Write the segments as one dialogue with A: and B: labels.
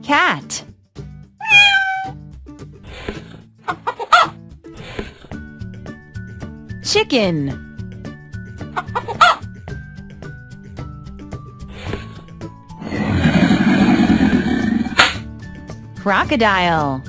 A: Cat. Chicken. Crocodile.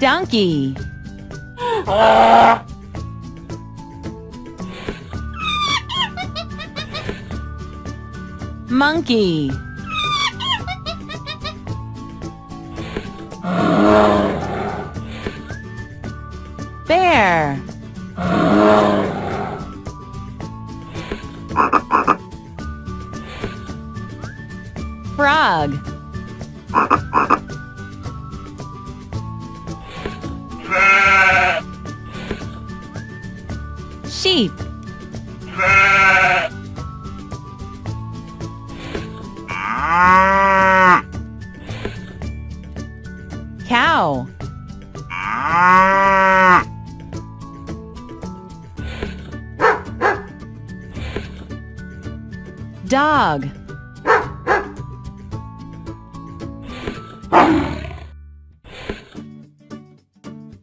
A: Donkey. Monkey. Bear. Frog. Sheep. Cow. Dog.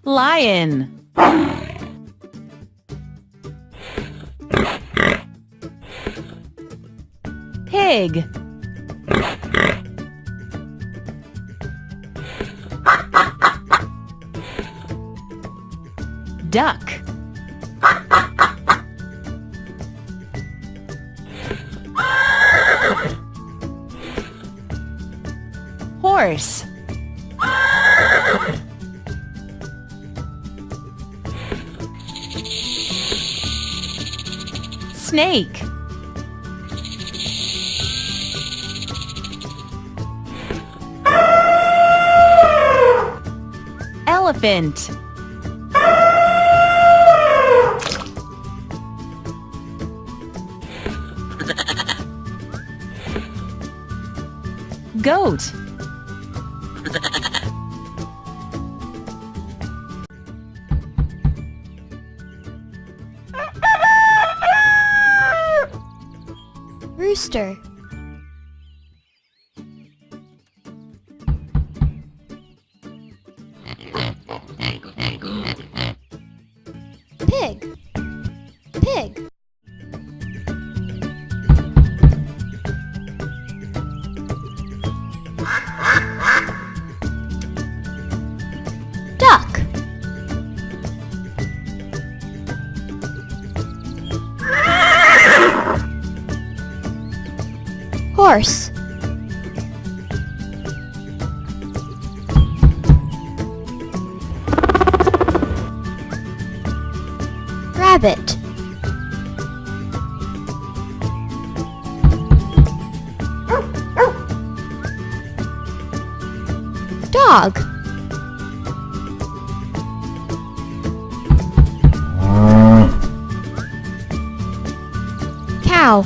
A: Lion. Pig. Duck. Horse. Snake. Elephant. Goat.
B: Rooster. Pig. Pig. Duck. Horse. Rabbit. Dog. Cow.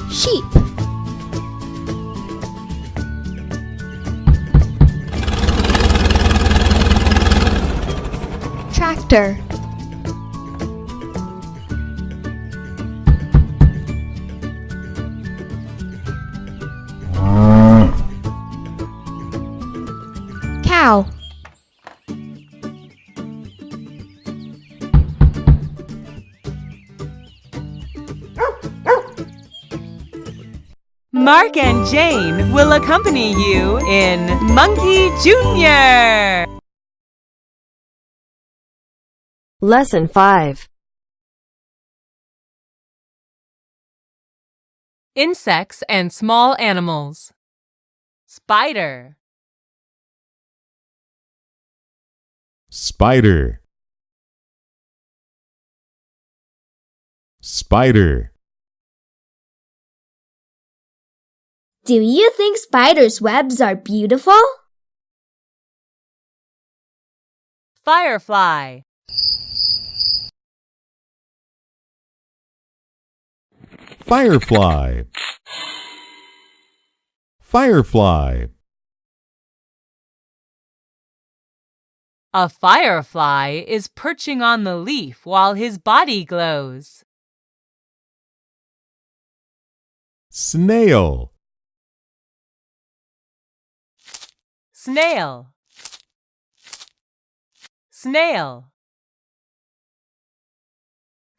B: Sheep. Tractor. Cow.
A: Mark and Jane will accompany you in Monkey Jr.
C: Lesson 5.
A: Insects and small animals. Spider.
D: Spider. Spider.
B: Do you think spiders' webs are beautiful?
A: Firefly.
D: Firefly. Firefly.
A: A firefly is perching on the leaf while his body glows.
D: Snail.
A: Snail. Snail.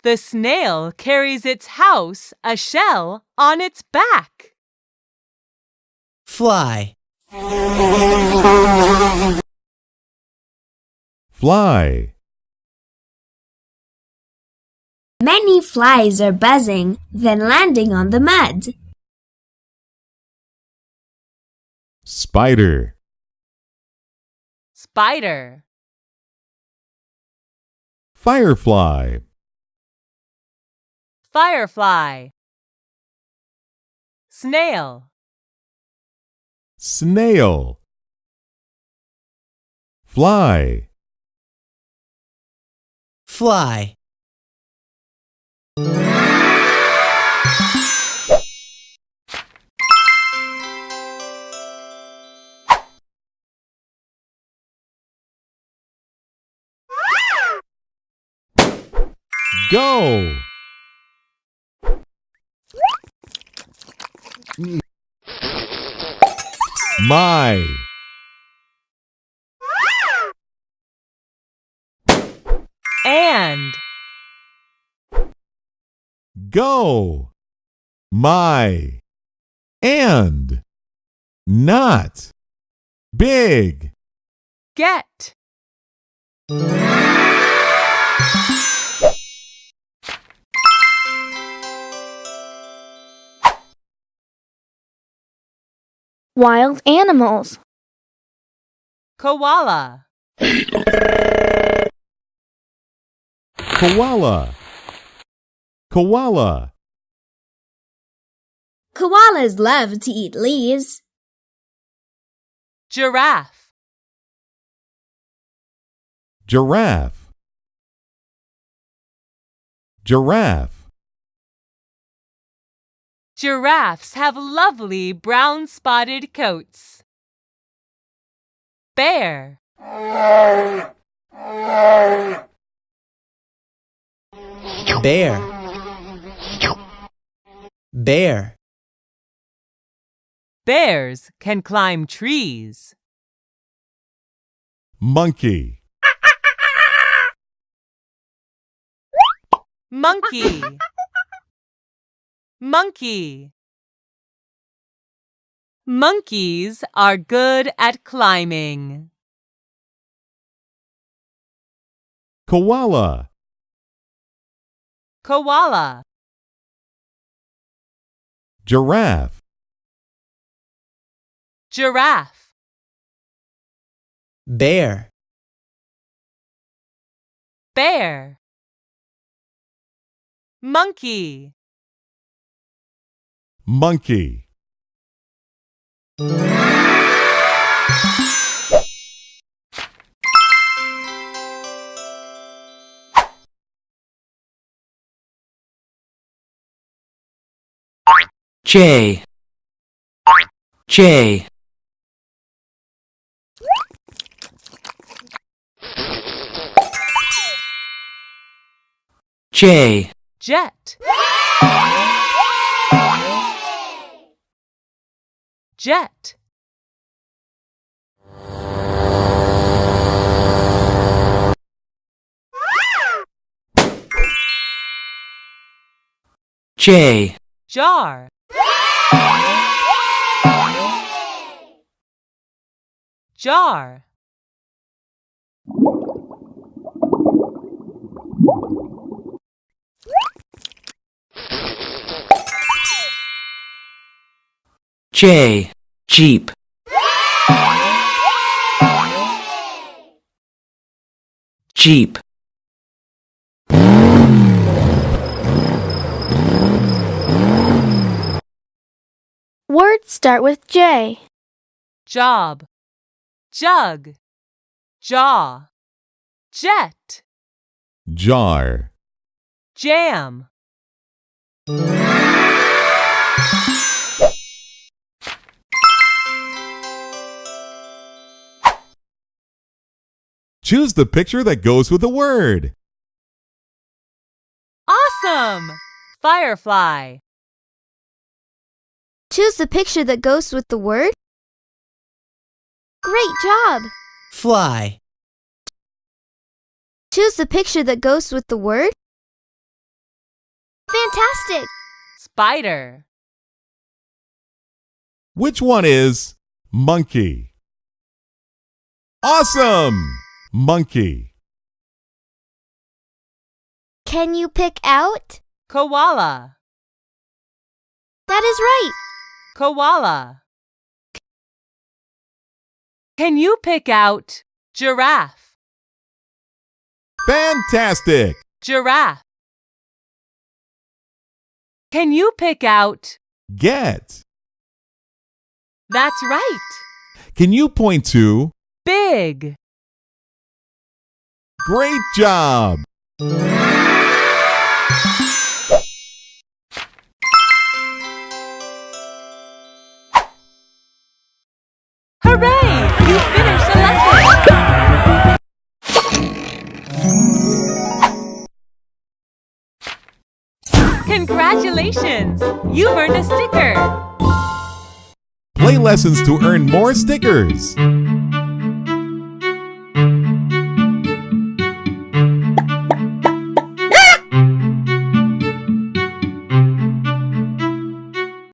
A: The snail carries its house, a shell, on its back.
E: Fly.
D: Fly.
B: Many flies are buzzing, then landing on the mud.
D: Spider.
A: Spider.
D: Firefly.
A: Firefly. Snail.
D: Snail. Fly.
E: Fly.
D: Go. My.
A: And.
D: Go. My. And. Not. Big.
A: Get.
F: Wild animals.
A: Koala.
D: Koala. Koala.
B: Koalas love to eat leaves.
A: Giraffe.
D: Giraffe. Giraffe.
A: Giraffes have lovely brown spotted coats. Bear.
E: Bear. Bear.
A: Bears can climb trees.
D: Monkey.
A: Monkey. Monkey. Monkeys are good at climbing.
D: Koala.
A: Koala.
D: Giraffe.
A: Giraffe.
E: Bear.
A: Bear. Monkey.
D: Monkey.
E: J. J. J.
A: Jet. Jet.
E: J.
A: Jar. Jar.
E: J. Jeep. Jeep.
F: Words start with J.
A: Job. Jug. Jaw. Jet.
D: Jar.
A: Jam.
D: Choose the picture that goes with the word.
A: Awesome! Firefly.
B: Choose the picture that goes with the word. Great job!
E: Fly.
B: Choose the picture that goes with the word. Fantastic!
A: Spider.
D: Which one is monkey? Awesome! Monkey.
B: Can you pick out?
A: Koala.
B: That is right!
A: Koala. Can you pick out giraffe?
D: Fantastic!
A: Giraffe. Can you pick out?
D: Get.
A: That's right.
D: Can you point to?
A: Big.
D: Great job!
A: Hooray! You finished the lesson! Congratulations! You've earned a sticker!
D: Play lessons to earn more stickers.